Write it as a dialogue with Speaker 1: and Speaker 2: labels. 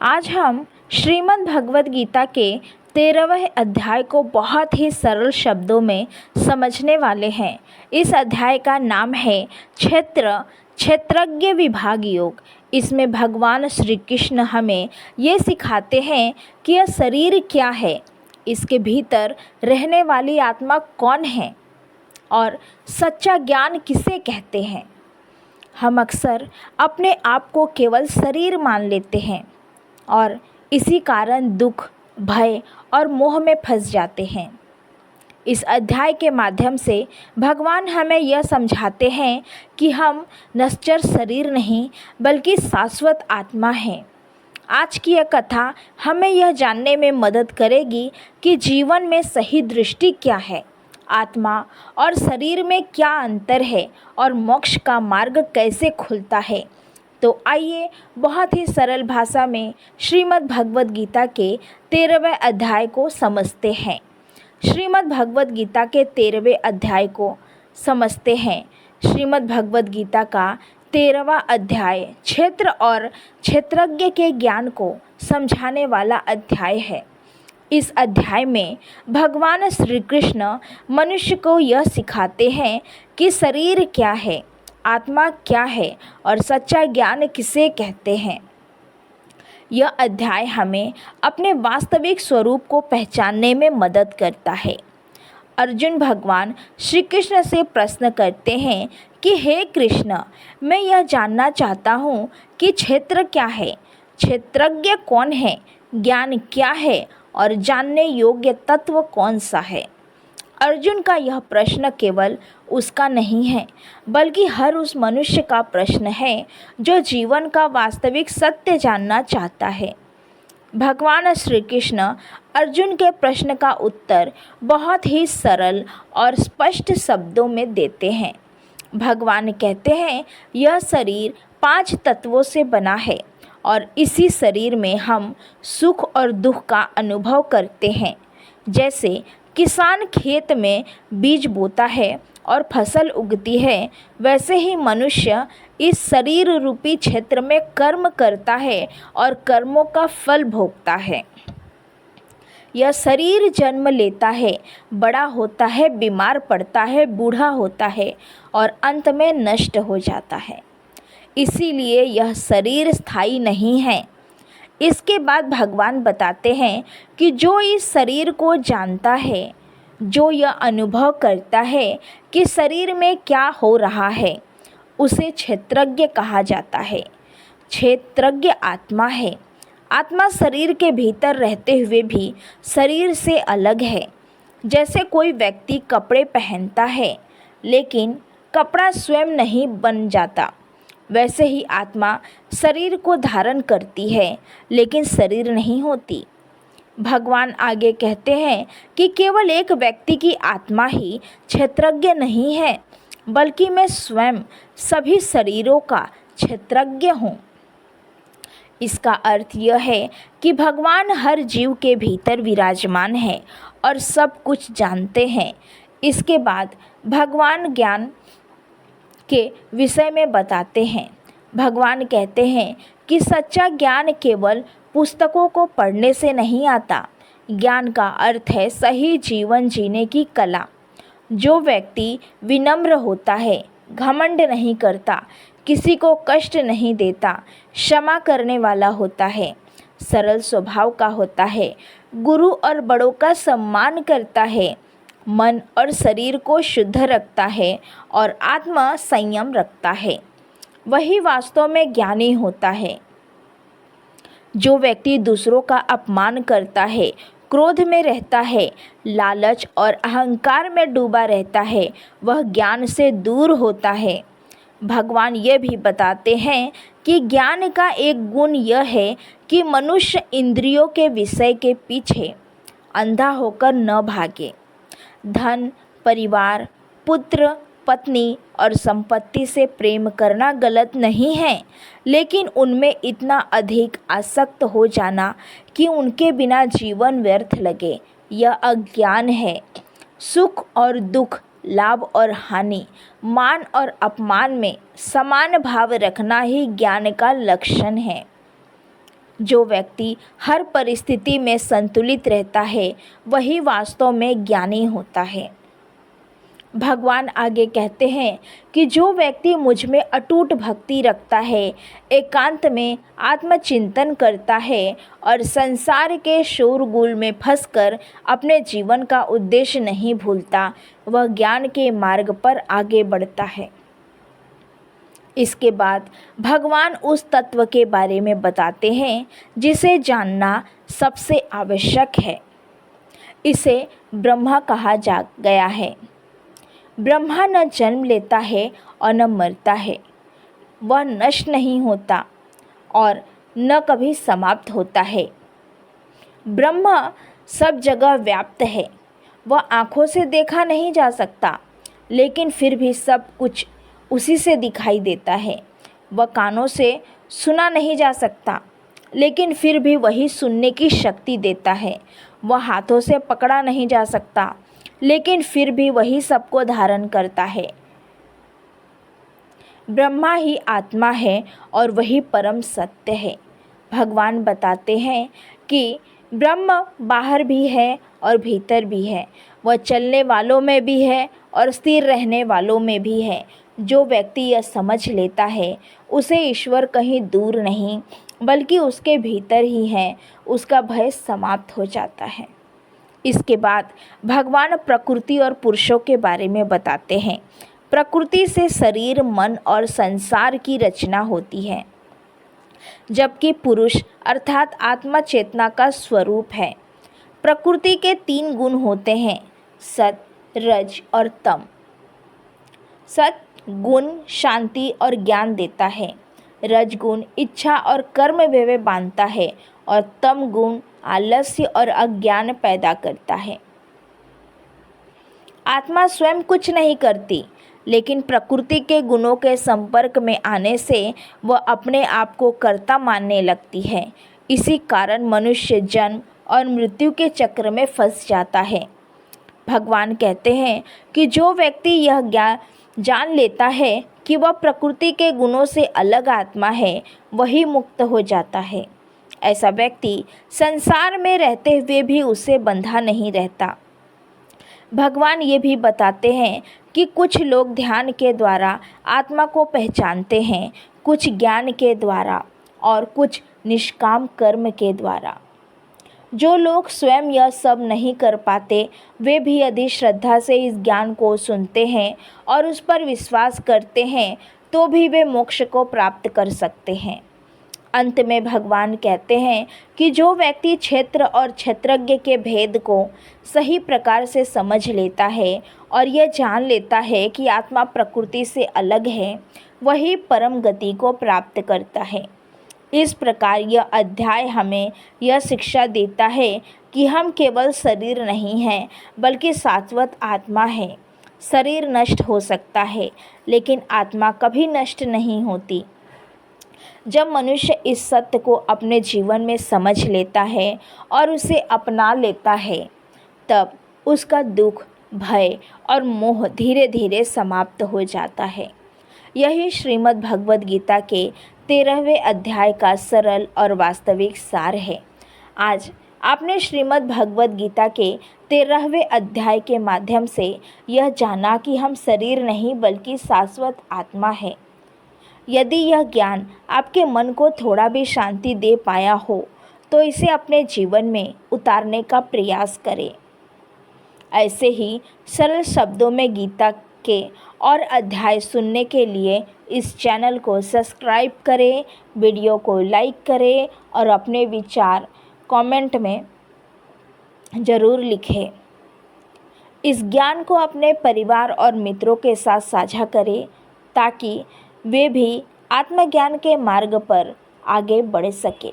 Speaker 1: आज हम श्रीमद् भगवद गीता के 13वें अध्याय को बहुत ही सरल शब्दों में समझने वाले हैं। इस अध्याय का नाम है क्षेत्रज्ञ विभाग योग। इसमें भगवान श्री कृष्ण हमें ये सिखाते हैं कि यह शरीर क्या है, इसके भीतर रहने वाली आत्मा कौन है और सच्चा ज्ञान किसे कहते हैं। हम अक्सर अपने आप को केवल शरीर मान लेते हैं और इसी कारण दुख, भय और मोह में फंस जाते हैं। इस अध्याय के माध्यम से भगवान हमें यह समझाते हैं कि हम नश्वर शरीर नहीं बल्कि शाश्वत आत्मा हैं। आज की यह कथा हमें यह जानने में मदद करेगी कि जीवन में सही दृष्टि क्या है, आत्मा और शरीर में क्या अंतर है और मोक्ष का मार्ग कैसे खुलता है। तो आइए बहुत ही सरल भाषा में श्रीमद् भगवद गीता के 13वें अध्याय को समझते हैं। श्रीमद् भगवद गीता के 13वें अध्याय को समझते हैं। श्रीमद् भगवद गीता का 13वां अध्याय क्षेत्र और क्षेत्रज्ञ के ज्ञान को समझाने वाला अध्याय है। इस अध्याय में भगवान श्री कृष्ण मनुष्य को यह सिखाते हैं कि शरीर क्या है, आत्मा क्या है और सच्चा ज्ञान किसे कहते हैं। यह अध्याय हमें अपने वास्तविक स्वरूप को पहचानने में मदद करता है। अर्जुन भगवान श्री कृष्ण से प्रश्न करते हैं कि हे कृष्ण, मैं यह जानना चाहता हूँ कि क्षेत्र क्या है, क्षेत्रज्ञ कौन है, ज्ञान क्या है और जानने योग्य तत्व कौन सा है। अर्जुन का यह प्रश्न केवल उसका नहीं है बल्कि हर उस मनुष्य का प्रश्न है जो जीवन का वास्तविक सत्य जानना चाहता है। भगवान श्री कृष्ण अर्जुन के प्रश्न का उत्तर बहुत ही सरल और स्पष्ट शब्दों में देते हैं। भगवान कहते हैं, यह शरीर 5 तत्वों से बना है और इसी शरीर में हम सुख और दुख का अनुभव करते हैं। जैसे किसान खेत में बीज बोता है और फसल उगती है, वैसे ही मनुष्य इस शरीर रूपी क्षेत्र में कर्म करता है और कर्मों का फल भोगता है। यह शरीर जन्म लेता है, बड़ा होता है, बीमार पड़ता है, बूढ़ा होता है और अंत में नष्ट हो जाता है। इसीलिए यह शरीर स्थायी नहीं है। इसके बाद भगवान बताते हैं कि जो इस शरीर को जानता है, जो यह अनुभव करता है कि शरीर में क्या हो रहा है, उसे क्षेत्रज्ञ कहा जाता है। क्षेत्रज्ञ आत्मा है। आत्मा शरीर के भीतर रहते हुए भी शरीर से अलग है। जैसे कोई व्यक्ति कपड़े पहनता है लेकिन कपड़ा स्वयं नहीं बन जाता, वैसे ही आत्मा शरीर को धारण करती है लेकिन शरीर नहीं होती। भगवान आगे कहते हैं कि केवल एक व्यक्ति की आत्मा ही क्षेत्रज्ञ नहीं है बल्कि मैं स्वयं सभी शरीरों का क्षेत्रज्ञ हूँ। इसका अर्थ यह है कि भगवान हर जीव के भीतर विराजमान है और सब कुछ जानते हैं। इसके बाद भगवान ज्ञान के विषय में बताते हैं। भगवान कहते हैं कि सच्चा ज्ञान केवल पुस्तकों को पढ़ने से नहीं आता। ज्ञान का अर्थ है सही जीवन जीने की कला। जो व्यक्ति विनम्र होता है, घमंड नहीं करता, किसी को कष्ट नहीं देता, क्षमा करने वाला होता है, सरल स्वभाव का होता है, गुरु और बड़ों का सम्मान करता है, मन और शरीर को शुद्ध रखता है और आत्मा संयम रखता है, वही वास्तव में ज्ञानी होता है। जो व्यक्ति दूसरों का अपमान करता है, क्रोध में रहता है, लालच और अहंकार में डूबा रहता है, वह ज्ञान से दूर होता है। भगवान ये भी बताते हैं कि ज्ञान का एक गुण यह है कि मनुष्य इंद्रियों के विषय के पीछे अंधा होकर न भागे। धन, परिवार, पुत्र, पत्नी और संपत्ति से प्रेम करना गलत नहीं है, लेकिन उनमें इतना अधिक आसक्त हो जाना कि उनके बिना जीवन व्यर्थ लगे, यह अज्ञान है। सुख और दुख, लाभ और हानि, मान और अपमान में समान भाव रखना ही ज्ञान का लक्षण है। जो व्यक्ति हर परिस्थिति में संतुलित रहता है वही वास्तव में ज्ञानी होता है। भगवान आगे कहते हैं कि जो व्यक्ति मुझ में अटूट भक्ति रखता है, एकांत में आत्मचिंतन करता है और संसार के शोरगुल में फंसकर अपने जीवन का उद्देश्य नहीं भूलता, वह ज्ञान के मार्ग पर आगे बढ़ता है। इसके बाद भगवान उस तत्व के बारे में बताते हैं जिसे जानना सबसे आवश्यक है। इसे ब्रह्मा कहा जा गया है। ब्रह्मा न जन्म लेता है और न मरता है, वह नष्ट नहीं होता और न कभी समाप्त होता है। ब्रह्मा सब जगह व्याप्त है, वह आँखों से देखा नहीं जा सकता, लेकिन फिर भी सब कुछ उसी से दिखाई देता है। वह कानों से सुना नहीं जा सकता, लेकिन फिर भी वही सुनने की शक्ति देता है। वह हाथों से पकड़ा नहीं जा सकता, लेकिन फिर भी वही सबको धारण करता है। ब्रह्मा ही आत्मा है और वही परम सत्य है। भगवान बताते हैं कि ब्रह्म बाहर भी है और भीतर भी है, वह चलने वालों में भी है और स्थिर रहने वालों में भी है। जो व्यक्ति यह समझ लेता है उसे ईश्वर कहीं दूर नहीं बल्कि उसके भीतर ही है, उसका भय समाप्त हो जाता है। इसके बाद भगवान प्रकृति और पुरुषों के बारे में बताते हैं। प्रकृति से शरीर, मन और संसार की रचना होती है, जबकि पुरुष अर्थात आत्मा चेतना का स्वरूप है। प्रकृति के 3 गुण होते हैं, सत, रज और तम। सत गुण शांति और ज्ञान देता है, रज गुण इच्छा और कर्म में बांधता है और तम गुण आलस्य और अज्ञान पैदा करता है। आत्मा स्वयं कुछ नहीं करती, लेकिन प्रकृति के गुणों के संपर्क में आने से वह अपने आप को कर्ता मानने लगती है। इसी कारण मनुष्य जन्म और मृत्यु के चक्र में फंस जाता है। भगवान कहते हैं कि जो व्यक्ति यह जान लेता है कि वह प्रकृति के गुणों से अलग आत्मा है, वही मुक्त हो जाता है। ऐसा व्यक्ति संसार में रहते हुए भी उससे बंधा नहीं रहता। भगवान ये भी बताते हैं कि कुछ लोग ध्यान के द्वारा आत्मा को पहचानते हैं, कुछ ज्ञान के द्वारा और कुछ निष्काम कर्म के द्वारा। जो लोग स्वयं यह सब नहीं कर पाते, वे भी यदि श्रद्धा से इस ज्ञान को सुनते हैं और उस पर विश्वास करते हैं तो भी वे मोक्ष को प्राप्त कर सकते हैं। अंत में भगवान कहते हैं कि जो व्यक्ति क्षेत्र और क्षेत्रज्ञ के भेद को सही प्रकार से समझ लेता है और यह जान लेता है कि आत्मा प्रकृति से अलग है, वही परम गति को प्राप्त करता है। इस प्रकार यह अध्याय हमें यह शिक्षा देता है कि हम केवल शरीर नहीं हैं, बल्कि शाश्वत आत्मा है। शरीर नष्ट हो सकता है, लेकिन आत्मा कभी नष्ट नहीं होती। जब मनुष्य इस सत्य को अपने जीवन में समझ लेता है और उसे अपना लेता है, तब उसका दुख, भय और मोह धीरे धीरे समाप्त हो जाता है। यही श्रीमद् भगवद गीता के 13वें अध्याय का सरल और वास्तविक सार है। आज आपने श्रीमद् भगवद गीता के 13वें अध्याय के माध्यम से यह जाना कि हम शरीर नहीं बल्कि शाश्वत आत्मा है। यदि यह ज्ञान आपके मन को थोड़ा भी शांति दे पाया हो तो इसे अपने जीवन में उतारने का प्रयास करें। ऐसे ही सरल शब्दों में गीता के और अध्याय सुनने के लिए इस चैनल को सब्सक्राइब करें, वीडियो को लाइक करें और अपने विचार कमेंट में ज़रूर लिखें। इस ज्ञान को अपने परिवार और मित्रों के साथ साझा करें ताकि वे भी आत्मज्ञान के मार्ग पर आगे बढ़ सके।